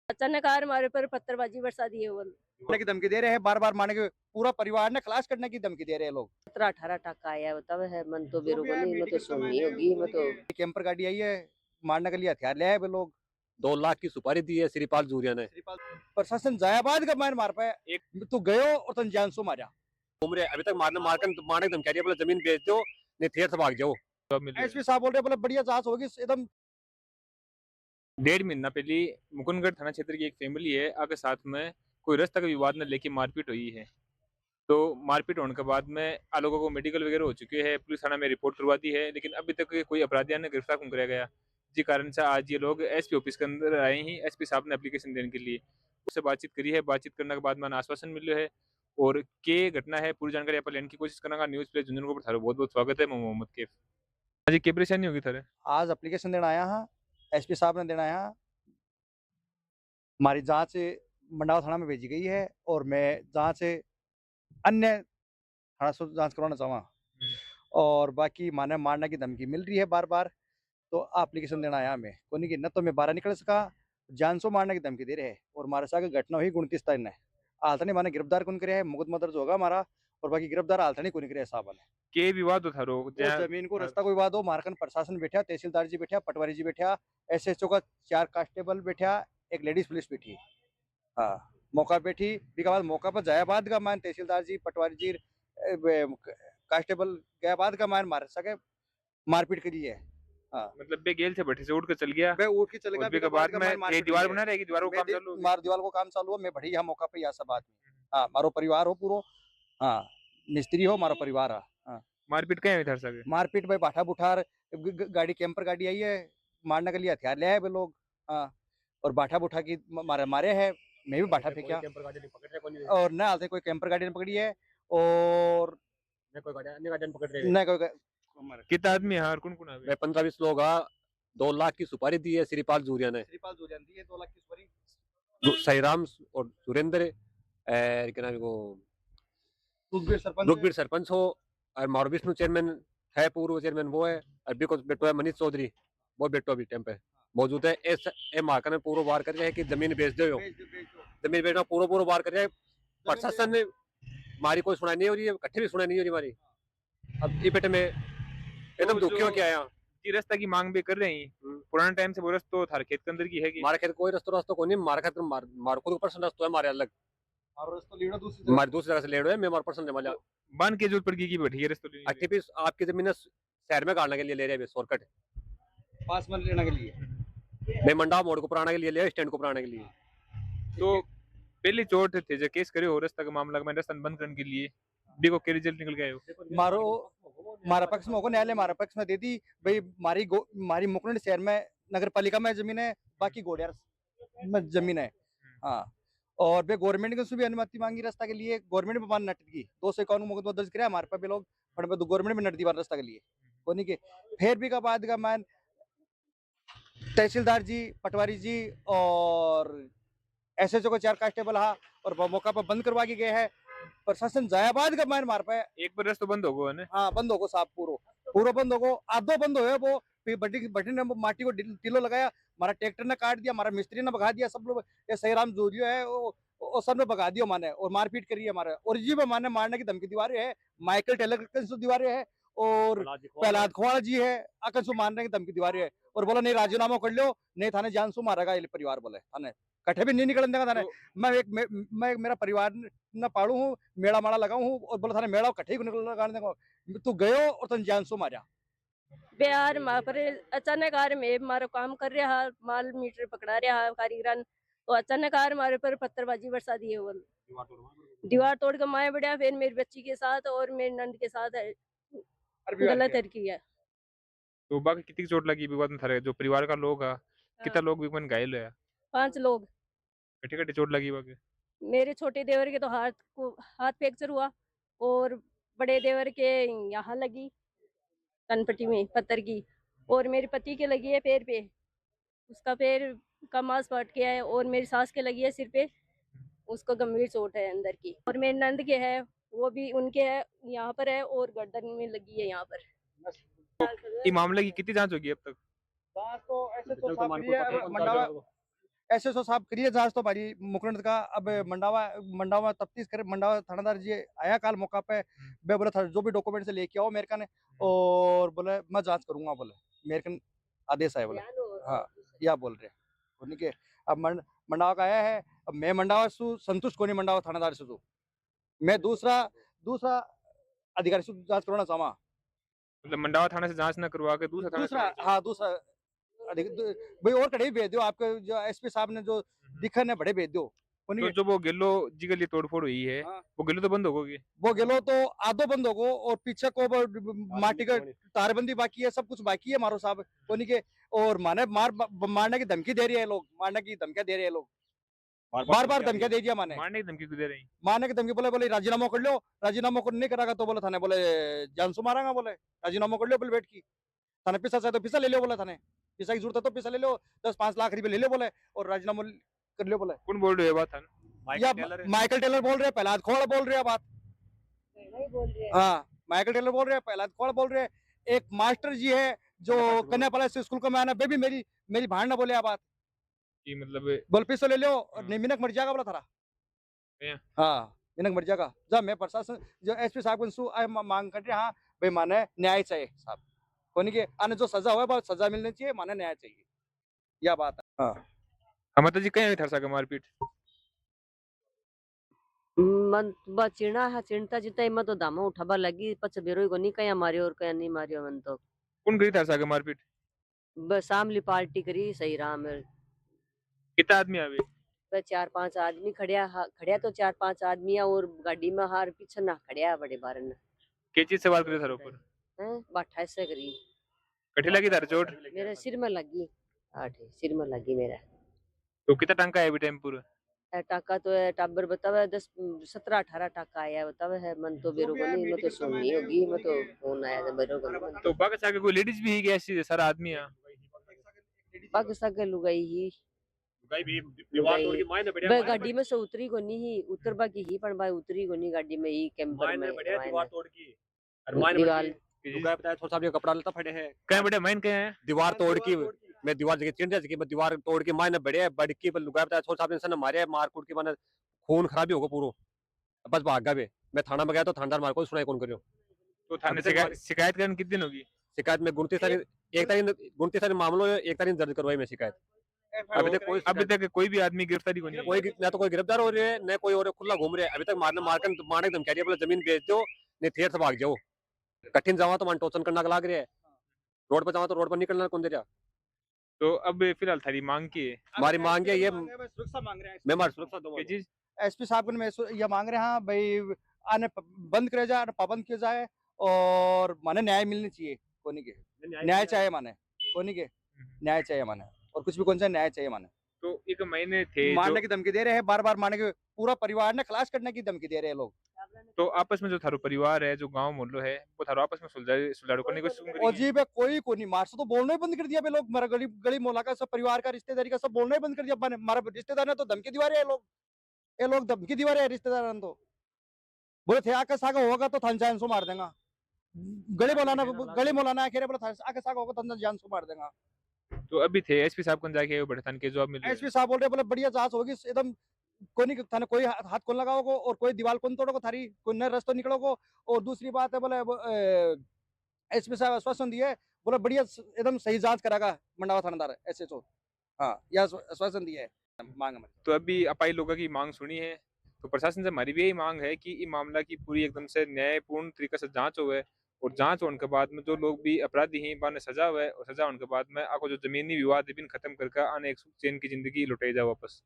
अचानक आर हमारे पर पत्थरबाजी बरसा दी है वो। मारने की धमकी दे रहे हैं, बार बार मारने की, पूरा परिवार ने खलास करने की धमकी दे रहे हैं लोग। 17-18 टका आया है तब है मन तो जो बेरो भी को है नहीं मैं तो मेडिकल का सुननी मैंने होगी मैं तो। कैंपर गाड़ी आई है, मारने के लिए हथियार ले आए वे लोग। 2 लाख की सुपारी दी है श्रीपाल जूरिया ने। प्रशासन जायाबाद का मार मार पाया, एक तू गयो और तन जान सो मारा। उम्र अभी तक मारने की धमकी दी है, बोले जमीन बेच दो नहीं थेर से भाग जाओ। एसपी साहब बोल रहे बोले बढ़िया जांच होगी एकदम। 1.5 महीना पहले मुकुंदगढ़ थाना क्षेत्र की एक फैमिली है आगे साथ में कोई रास्ता का विवाद न लेके मारपीट हुई है। तो मारपीट होने के बाद में लोगों को मेडिकल वगैरह हो चुके हैं, पुलिस थाना में रिपोर्ट करवा दी है, लेकिन अभी तक कोई अपराधियों ने गिरफ्तार नहीं कराया गया। जिस कारण से आज ये लोग एसपी ऑफिस के अंदर आए ही एसपी साहब ने एप्लीकेशन देने के लिए उससे बातचीत करी है। बातचीत करने के बाद में आश्वासन मिले है और के घटना है पूरी जानकारी आप लेने की कोशिश करूंगा। न्यूज प्लेस झुंझुनू को बहुत बहुत स्वागत है। मैं मोहम्मद कैफ। हाँ जी, क्या परेशानी होगी थारे? आज एप्लीकेशन देना आया हाँ, एसपी साहब ने देना आया हाँ। हमारी जांच मंडावा थाना में भेजी गई है और मैं जांच अन्य थाना से जांच करवाना चाहूँगा। और बाकी माने मारने की धमकी मिल रही है बार बार, तो एप्लीकेशन देना आया मैं को नहीं कि न तो मैं बाहर निकल सका, जान सो मारने की धमकी दे रहे हैं। और हमारे साथ घटना हुई 29 तारीख ने, हाल नहीं माने गिरफ्तार कौन करे है, मुकदमा दर्ज होगा हमारा। और बाकी गिरफ्तार हाल नहीं कौन करे साहब ने। के विवाद हो थारो वो जमीन को रास्ता कोई बात हो, मारकन प्रशासन बैठा, तहसीलदार जी बैठा, पटवारी जी बैठा, एसएचओ का 4 कांस्टेबल बैठा, एक लेडीज पुलिस बैठी। हाँ, मौका बैठी बीका बाद मौका पर जाया बाद का मान तहसीलदार जी, पटवारी जी, कांस्टेबल गया बाद का मान मार सके मारपीट करी है। हाँ, मतलब बे गेल से भट्टी से उठ कर चल गया मैं उठ के चलेगा और बे के बाद में ये दीवार बना रहेगी, दीवार को काम चालू हो गया। मार दीवार को काम चालू हो, मैं बढ़ी यहाँ मौका पे यहाँ सब आदमी। हाँ, मारो परिवार हो पूरो। हाँ, मिस्त्री हो मारो परिवार है। हाँ, मारपीट कहीं हुई थार सके? मारपीट भाई बाठा बुठार गाड़ी कैंपर गाड़ी आई है, मारने के लिए हथियार ले आए वे लोग। हाँ, और बाठा बुठा की मारे मारे है, मैं भी बाठा फेंका और न हालते कोई कैंपर गाड़ी ने पकड़ी है और न कोई कितना आदमी है और कौन कौन है? 15-20 लोग आ। 2 लाख की सुपारी दी है श्रीपाल जूरिया ने। श्रीपाल जोरियान दी है 2 लाख की सुपारी। सहीराम और सुरेंद्र क्या नाम है वो रुकबीर सरपंच हो और मारो विष्णु चेयरमैन है, पूर्व चेयरमैन वो है। अभी को बेटो है मनीष चौधरी, वो बेटो अभी टाइम पे मौजूद है। ए मार्का ने पूरा वार कर रहे हैं कि जमीन बेच दो, जमीन बेचना पूरा पूरा वार कर रहे हैं। प्रशासन ने हमारी कोई सुनाई नहीं हो रही है, इकट्ठे भी सुनाई नहीं हो रही हमारी। अब ये बेटे में एकदम दुखी हो क्या आया। जी रास्ता की मांग भी कर रहे हैं पुराने टाइम से, वो रास्ता तो थारे खेत के अंदर की है कि हमारे खेत कोई रास्ता को नहीं, हमारे खेत मार को पर्सन रास्ता है हमारे अलग, हमारी दूसरी जगह से ले रहे हैं। मैं हमारे पर्सन वाला बांध के जो ऊपर की बैठी है रास्ता अट्ठी पीस आपकी जमीन शहर में गाड़ने के लिए ले रहे हैं शॉर्टकट पास में लेने के लिए, मैं मंडा मोड़ को पुराने के लिए ले, स्टैंड को पुराने के लिए। तो पहली चोट थे जो केस करे हो रास्ता का मामला में रास्ता बंद करने के लिए भी को क्या रिजल्ट निकल गया हो? मारो मारा पक्ष में होगा, न्यायालय मारा पक्ष में दे दी भाई। मारी मुकुंद शहर में नगर पालिका में जमीन है, बाकी गोडियार में जमीन है। हाँ, और बे गवर्नमेंट के भी अनुमति मांगी रास्ता के लिए, गवर्नमेंट में मान नट की 251 मुकदमा दर्ज किया हमारे पे भी लोग, पर गवर्नमेंट में नट दी रास्ता के लिए कोनी के। फिर भी का बाद का मान तहसीलदार जी, पटवारी जी और एसएचओ को 4 कांस्टेबल हा और मौका पर बंद करवा के गए हैं। प्रशासन जायाबाद का मान मार पाया। एक बार रास्ता बंद हो गया है। हाँ, बंद होगो साहब, पूरा बंद होगो, आधो बंद हो वो। बटी ने माटी को टिलो लगाया, हमारा ट्रैक्टर ने काट दिया, हमारा मिस्त्री ने भगा दिया, सब लोग ये सहीराम जोरियो है वो सब ने भगा दिया माने, और मारपीट करी है हमारे। और जी माने मारने की धमकी दीवारें है, माइकल टेलर दीवारें है और प्रहलाद खोवाड़ा जी है अकन मारने की धमकी दीवारें है। और बोला नहीं राजीनामा कर लो, नहीं थाने जान सो मारेगा ये परिवार, बोले थाने कट्ठे भी नहीं निकलने देगा थाने। मैं मेरा परिवार न पाड़ू हूँ, मेड़ा माड़ा लगाऊ हूँ और बोला थाने मेड़ा कट्ठे निकल लगाने देगा, तू गयो और तन जान सो मारा। बिहार वहाँ पर अचानक आर में मारो काम कर रहा माल मीटर पकड़ा रहा कारीगरन, तो अचानक आर हमारे पर पत्थरबाजी बरसा दी है वो। दीवार तोड़ के माए बढ़िया, फिर मेरी बच्ची के साथ और मेरी नंद के साथ गलत तरीकी है। तो बाकी कितनी चोट लगी विवाद में थारे जो परिवार का लोग है? कितना लोग भी घायल है? 5 लोग। कटी कटी चोट लगी बाकी? मेरे छोटे देवर के तो हाथ फ्रैक्चर हुआ और बड़े देवर के यहाँ लगी कनपट्टी में पत्थर की, और मेरे पति के लगी है पैर पे, उसका पैर का मांस फट गया है, और मेरी सास के लगी है सिर पे, उसको गंभीर चोट है अंदर की। और मेरे नंद के है, वो भी उनके है यहाँ पर है और गर्दन में लगी है यहाँ पर। ये मामले की कितनी जांच होगी अब तक? तो ऐसे तो साहब ये मंडावा एसएसओ साहब करिए जांच तो हमारी मुकरदमा का। अब मंडावा तफ्तीश करे, मंडावा थानेदार जी आया काल मौका पे। मैं बोला था जो भी डॉक्यूमेंट से लेके आओ मेरे कने, और बोले मैं जांच करूंगा, बोले मेरे कन आदेश आया, बोले हाँ या बोल रहे उन्हीं के। अब मंडावा का आया है। अब मैं मंडावा से संतुष्ट कोनी, मंडावा थानेदार से तो मैं दूसरा दूसरा अधिकारी से जांच करवाना चाहवा। मतलब मंडावा थाना से जांच न करवा के दूसरा थाना से दूसरा करवानी चाहिए। हाँ दूसरा भाई और कड़े भेज दो, आपके जो एसपी साहब ने जो दिखन है बड़े भेज दो उन्हीं तो के। जो वो गिल्लो जी के लिए तोड़फोड़ हुई है, हाँ, वो गिल्लो तो बंद होगी। वो गेलो तो आधो बंद होगो, और पीछे को माटी का तारबंदी बाकी है, सब कुछ बाकी है मारो साहब उन्हीं के। और मारने की धमकी दे रही है लोग, मारने की धमकियां दे रहे हैं लोग, बार बार धमकियां दे दिया माने। मारने की धमकी क्यों दे रही? मारने की धमकी, बोले बोले राजीनामा कर लो, राजीनामा को नहीं करागा तो बोले थाने, बोले जान से मारांगा, बोले राजीनामा कर लो बोले बैठ की। थाने पैसा चाहे तो पैसा ले लो, बोला थाने पैसा की जरूरत है तो पैसा ले लो, 10-5 लाख रुपए ले लो बोले, और राजीनामा कर लो बोले। कौन बोल रहे हो ये बात? या माइकल टेलर बोल रहे हैं, प्रहलाद खोड़ बोल रहे हैं बात। हाँ माइकल टेलर बोल रहे हैं, प्रहलाद खोड़ बोल रहे हैं। एक मास्टर जी है जो कन्या पाला स्कूल को में आना, बेबी मेरी मेरी भाण ना बोले आ बात, कि मतलब बोल पैसा ले लो और नहीं मिनक मर जाएगा, बोला थारा हाँ मिनक मर जाएगा। जब मैं प्रशासन जो एसपी साहब को मांग कर रहे, हाँ भाई माने न्याय चाहिए साहब होने के, आने जो सजा हुआ है सजा मिलनी चाहिए, माने न्याय चाहिए, यह बात है। हाँ हाँ माता जी कहीं था सका मारपीट? मन बा चिणा हा चिणता जिता इमा तो दामा उठाबा लगी पछ बेरोई को नहीं कया मारियो और कया नहीं मारियो मन तो कौन करी था सका मारपीट? बस आमली पार्टी करी सही राम कितना आदमी आवे? बस 4-5 आदमी खड़िया तो 4-5 आदमी और गाड़ी में हार पीछे ना खड़िया बड़े बारन के चीज से वार करे थारे ऊपर? हैं बाठा से करी कठी लगी थारे चोट? मेरे सिर में लगी आठे सिर में लगी मेरा तो कितना टंका है अभी टाइम पूरा? टाका तो है टाबर बतावे 10-17-18 टाका आया बतावे है मन तो बेरो को नहीं मैं तो सुननी होगी मैं तो फोन आया था बेरो को तो बाकी साके कोई लेडीज भी है कि ऐसी सारा आदमी है? पाकिस्तान के लुगाई ही दीवार तोड़ के मायने बढ़िया बे गाड़ी में से उतरी को नहीं ही उतर बाकी ही पण भाई उतरी को नहीं गाड़ी में ही कैंपर में बढ़िया दीवार मायने तोड़ की और मायने दीवार लुगाई बताया थोड़ा साहब ने कपड़ा लता फटे है कहीं बड़े माइन के हैं? दीवार तोड़ की। मैं दीवार जगह चिंता जगह मैं दीवार तोड़ के मायने बढ़िया बड़की पर लुगाई बताया थोड़ा साहब ने सन मारे मार कूट के माने खून खराबी होगा पूरो, बस भाग गए। मैं थाना में गया तो थानेदार मार को सुनाई कौन करियो। तो थाने अभी तक शिकायत करने कितने दिन होगी? शिकायत में 29 तारीख मामलों 1 तारीख दर्ज करवाई मैं शिकायत। अभी तक कोई भी आदमी गिरफ्तारी को नहीं हुई? कोई ना तो कोई गिरफ्तार हो रहे है न कोई और खुला घूम रहे है। अभी तक मारने धमकी रही है, बोले जमीन बेच दो नहीं थेर से भाग जाओ। कठिन जावा तो मन टोचन करना लाग रहा है, रोड पर जावा तो रोड पर निकलना कौन दे रहा। तो अब फिलहाल थारी मांग की है? हमारी मांग है ये, सुरक्षा मांग रहे हैं, मैं हमारी सुरक्षा दो। ये चीज एसपी साहब को मैं ये मांग रहे हैं, हाँ भाई आने बंद करे जाए, पाबंद किया जाए, और माने न्याय मिलनी चाहिए कोनी के, न्याय चाहिए माने कोनी के, न्याय चाहिए माने, और कुछ भी कौन सा न्याय चाहिए माने। तो एक महीने थे मारने की धमकी दे रहे हैं, बार बार मारने की, पूरा परिवार ने खलास करने की धमकी दे रहे हैं लोग। तो आपस में जो थारो परिवार है जो गांव मोहल्लो है वो थारो आपस में सुलझाड़ू करने की कोशिश और करेंगे? जी कोई को नहीं मार से तो बोलना ही बंद कर दिया बे लोग, मेरा गली गली मोहल्ला का सब परिवार का रिश्तेदारी का सब बोलना ही बंद कर दिया। हमारा रिश्तेदार ने तो धमकी दीवा रहे हैं लोग, ये लोग धमकी दीवा रहे हैं रिश्तेदार ने, तो बोले थे आके सागा होगा तो थान जान सो मार देगा। गली मौलाना आखिर बोला आके सागा होगा तो जान सो मार देगा। तो अभी थे एसपी साहब को जाके बड़े थाने के जवाब मिल रहे एसपी साहब बोल रहे बोले बढ़िया जांच होगी एकदम, कोई नहीं थाने कोई हाथ कौन लगाओगे और कोई दीवार कौन तोड़ोगे, थारी कोई नए रास्ते निकलोगे। और दूसरी बात है बोले एसपी साहब आश्वासन दिए, बोले बढ़िया एकदम सही जांच कराएगा मंडावा थानेदार एसएचओ, हाँ यह आश्वासन दिया है मांग में। तो अभी अपाई लोगों की मांग सुनी है, तो प्रशासन से हमारी भी यही मांग है कि इस मामला की पूरी एकदम से न्यायपूर्ण तरीके से जांच हुए, और जांच होने के बाद में जो लोग भी अपराधी हैं बाने सजा हुए और सजा होने के बाद में आपको जो जमीनी विवाद है बिन खत्म करके आने एक चैन की जिंदगी लुटाई जाए वापस।